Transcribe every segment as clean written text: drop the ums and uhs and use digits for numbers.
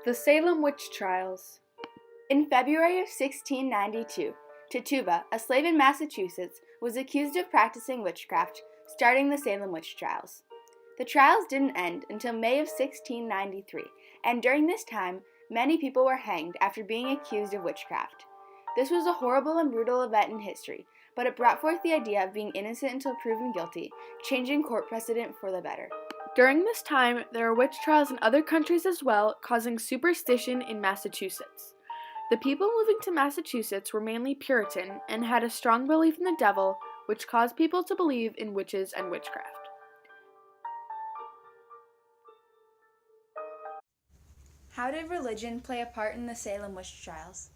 The Salem Witch Trials. In February of 1692, Tituba, a slave in Massachusetts, was accused of practicing witchcraft, starting the Salem Witch Trials. The trials didn't end until May of 1693, and during this time, many people were hanged after being accused of witchcraft. This was a horrible and brutal event in history, but it brought forth the idea of being innocent until proven guilty, changing court precedent for the better. During this time, there were witch trials in other countries as well, causing superstition in Massachusetts. The people moving to Massachusetts were mainly Puritan and had a strong belief in the devil, which caused people to believe in witches and witchcraft. How did religion play a part in the Salem Witch Trials?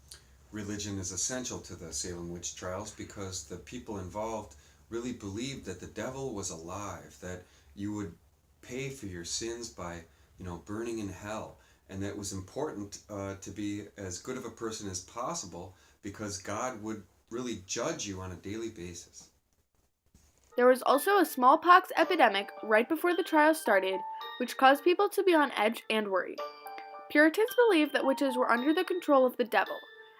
Religion is essential to the Salem Witch Trials because the people involved really believed that the devil was alive, that you would pay for your sins by, burning in hell, and that it was important to be as good of a person as possible because God would really judge you on a daily basis. There was also a smallpox epidemic right before the trials started, which caused people to be on edge and worried. Puritans believed that witches were under the control of the devil.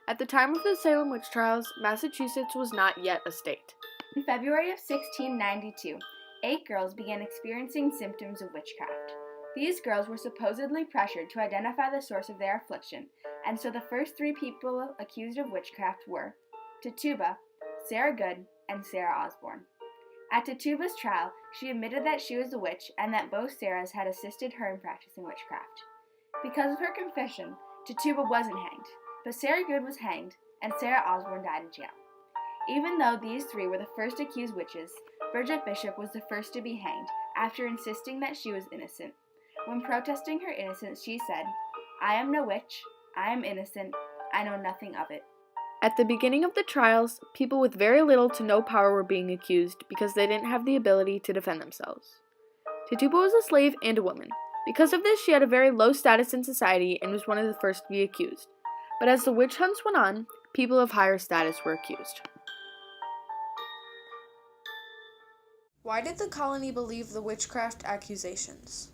At the time of the Salem Witch Trials, Massachusetts was not yet a state. In February of 1692, 8 girls began experiencing symptoms of witchcraft. These girls were supposedly pressured to identify the source of their affliction, and so the first 3 people accused of witchcraft were Tituba, Sarah Good, and Sarah Osborne. At Tituba's trial, she admitted that she was a witch and that both Sarahs had assisted her in practicing witchcraft. Because of her confession, Tituba wasn't hanged, but Sarah Good was hanged, and Sarah Osborne died in jail. Even though these 3 were the first accused witches, Bridget Bishop was the first to be hanged after insisting that she was innocent. When protesting her innocence, she said, "I am no witch, I am innocent, I know nothing of it." At the beginning of the trials, people with very little to no power were being accused because they didn't have the ability to defend themselves. Tituba was a slave and a woman. Because of this, she had a very low status in society and was one of the first to be accused. But as the witch hunts went on, people of higher status were accused. Why did the colony believe the witchcraft accusations?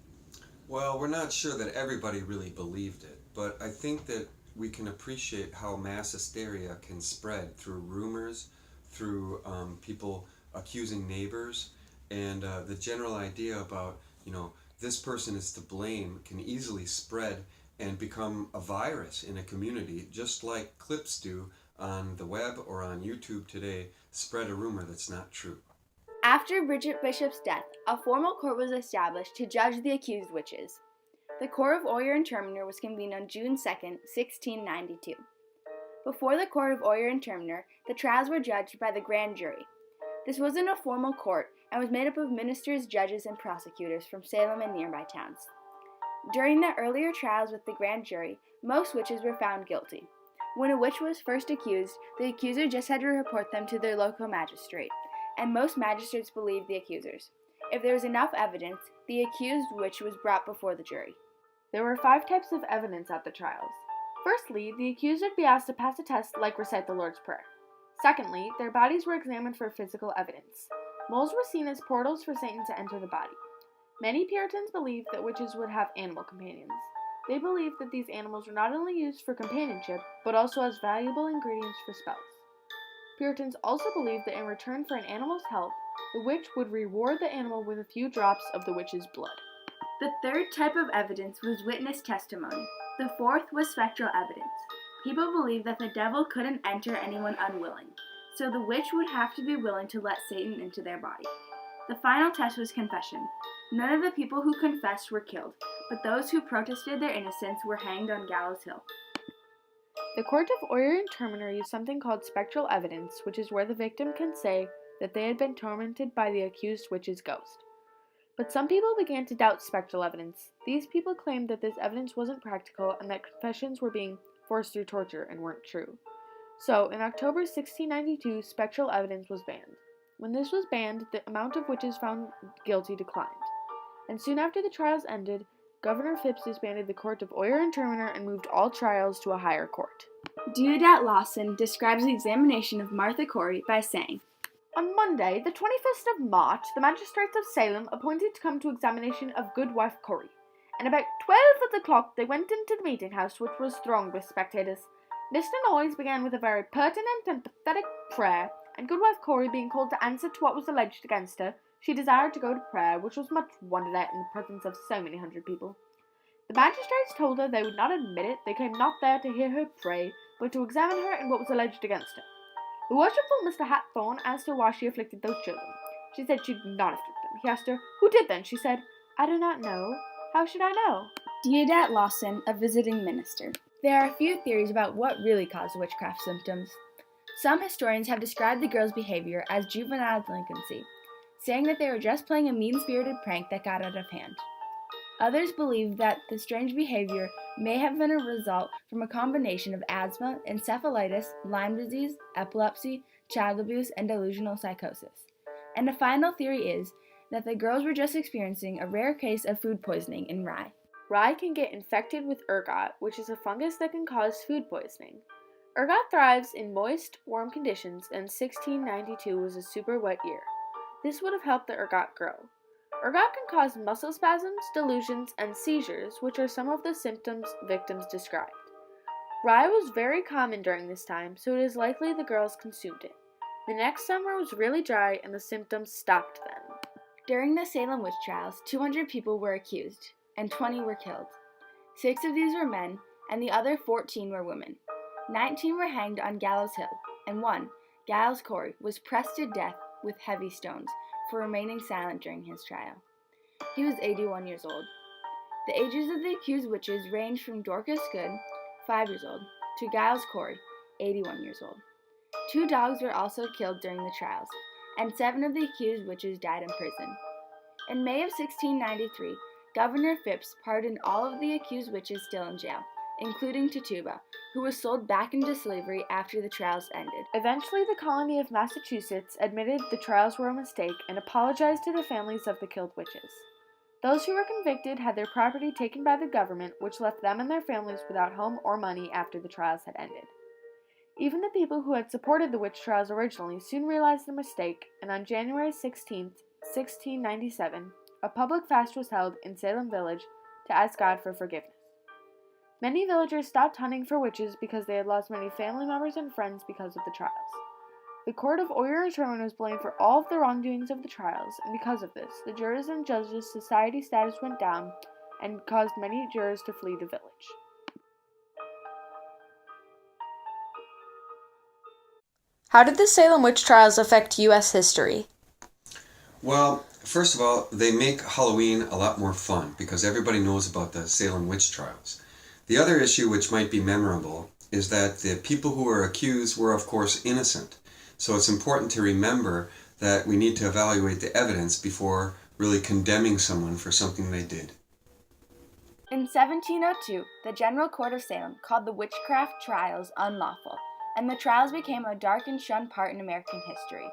Well, we're not sure that everybody really believed it, but I think that we can appreciate how mass hysteria can spread through rumors, through people accusing neighbors, and the general idea about, this person is to blame can easily spread and become a virus in a community, just like clips do on the web or on YouTube today, spread a rumor that's not true. After Bridget Bishop's death, a formal court was established to judge the accused witches. The Court of Oyer and Terminer was convened on June 2, 1692. Before the Court of Oyer and Terminer, the trials were judged by the grand jury. This wasn't a formal court and was made up of ministers, judges, and prosecutors from Salem and nearby towns. During the earlier trials with the grand jury, most witches were found guilty. When a witch was first accused, the accuser just had to report them to their local magistrate, and most magistrates believed the accusers. If there was enough evidence, the accused witch was brought before the jury. There were 5 types of evidence at the trials. Firstly, the accused would be asked to pass a test like recite the Lord's Prayer. Secondly, their bodies were examined for physical evidence. Moles were seen as portals for Satan to enter the body. Many Puritans believed that witches would have animal companions. They believed that these animals were not only used for companionship, but also as valuable ingredients for spells. Puritans also believed that in return for an animal's help, the witch would reward the animal with a few drops of the witch's blood. The third type of evidence was witness testimony. The fourth was spectral evidence. People believed that the devil couldn't enter anyone unwilling, so the witch would have to be willing to let Satan into their body. The final test was confession. None of the people who confessed were killed, but those who protested their innocence were hanged on Gallows Hill. The Court of Oyer and Terminer used something called spectral evidence, which is where the victim can say that they had been tormented by the accused witch's ghost. But some people began to doubt spectral evidence. These people claimed that this evidence wasn't practical and that confessions were being forced through torture and weren't true. So, in October 1692, spectral evidence was banned. When this was banned, the amount of witches found guilty declined. And soon after the trials ended, Governor Phipps disbanded the Court of Oyer and Terminer and moved all trials to a higher court. Deodat Lawson describes the examination of Martha Corey by saying, "On Monday, the 21st of March, the magistrates of Salem appointed to come to examination of Goodwife Corey, and about 12 at the clock they went into the meeting house, which was thronged with spectators. Mr. Noyes began with a very pertinent and pathetic prayer, and Goodwife Corey being called to answer to what was alleged against her, she desired to go to prayer, which was much wondered at in the presence of so many hundred people. The magistrates told her they would not admit it. They came not there to hear her pray, but to examine her and what was alleged against her. The worshipful Mr. Hathorne asked her why she afflicted those children. She said she did not afflict them. He asked her, "Who did then?" She said, "I do not know. How should I know?" Deodat Lawson, a visiting minister. There are a few theories about what really caused witchcraft symptoms. Some historians have described the girls' behavior as juvenile delinquency, saying that they were just playing a mean-spirited prank that got out of hand. Others believe that the strange behavior may have been a result from a combination of asthma, encephalitis, Lyme disease, epilepsy, child abuse, and delusional psychosis. And a final theory is that the girls were just experiencing a rare case of food poisoning in rye. Rye can get infected with ergot, which is a fungus that can cause food poisoning. Ergot thrives in moist, warm conditions, and 1692 was a super wet year. This would have helped the ergot grow. Ergot can cause muscle spasms, delusions, and seizures, which are some of the symptoms victims described. Rye was very common during this time, so it is likely the girls consumed it. The next summer was really dry, and the symptoms stopped then. During the Salem Witch Trials, 200 people were accused, and 20 were killed. 6 of these were men, and the other 14 were women. 19 were hanged on Gallows Hill, and one, Giles Corey, was pressed to death with heavy stones for remaining silent during his trial. He was 81 years old. The ages of the accused witches ranged from Dorcas Good, 5 years old, to Giles Corey, 81 years old. 2 dogs were also killed during the trials, and 7 of the accused witches died in prison. In May of 1693, Governor Phipps pardoned all of the accused witches still in jail, including Tituba, who was sold back into slavery after the trials ended. Eventually, the colony of Massachusetts admitted the trials were a mistake and apologized to the families of the killed witches. Those who were convicted had their property taken by the government, which left them and their families without home or money after the trials had ended. Even the people who had supported the witch trials originally soon realized the mistake, and on January 16, 1697, a public fast was held in Salem Village to ask God for forgiveness. Many villagers stopped hunting for witches because they had lost many family members and friends because of the trials. The court of Oyer and Sherman was blamed for all of the wrongdoings of the trials, and because of this, the jurors and judges' society status went down and caused many jurors to flee the village. How did the Salem Witch Trials affect U.S. history? Well, first of all, they make Halloween a lot more fun because everybody knows about the Salem Witch Trials. The other issue which might be memorable is that the people who were accused were, of course, innocent. So it's important to remember that we need to evaluate the evidence before really condemning someone for something they did. In 1702, the General Court of Salem called the witchcraft trials unlawful, and the trials became a dark and shunned part in American history.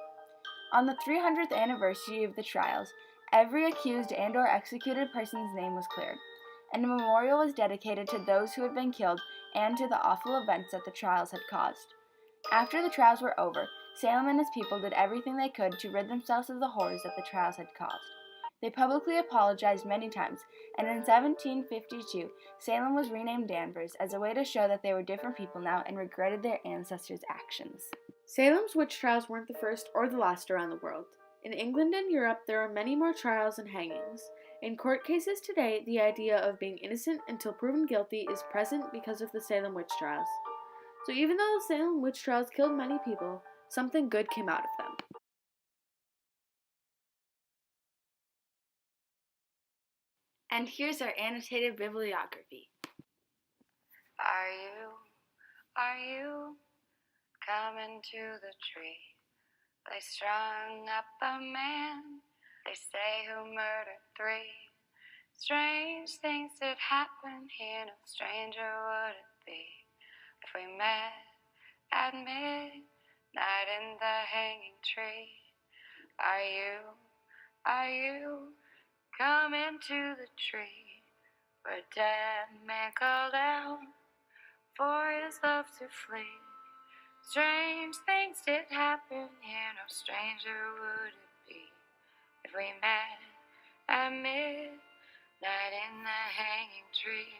On the 300th anniversary of the trials, every accused and/or executed person's name was cleared, and a memorial was dedicated to those who had been killed and to the awful events that the trials had caused. After the trials were over, Salem and his people did everything they could to rid themselves of the horrors that the trials had caused. They publicly apologized many times, and in 1752, Salem was renamed Danvers as a way to show that they were different people now and regretted their ancestors' actions. Salem's witch trials weren't the first or the last around the world. In England and Europe, there are many more trials and hangings. In court cases today, the idea of being innocent until proven guilty is present because of the Salem witch trials. So even though the Salem witch trials killed many people, something good came out of them. And here's our annotated bibliography. Are you coming to the tree? They strung up a man, they say, who murdered 3. Strange things did happen here, no stranger would it be if we met at midnight in the hanging tree. Are you coming to the tree where a dead man called out for his love to flee? Strange things did happen here, no stranger would it be if we met at midnight in the hanging tree.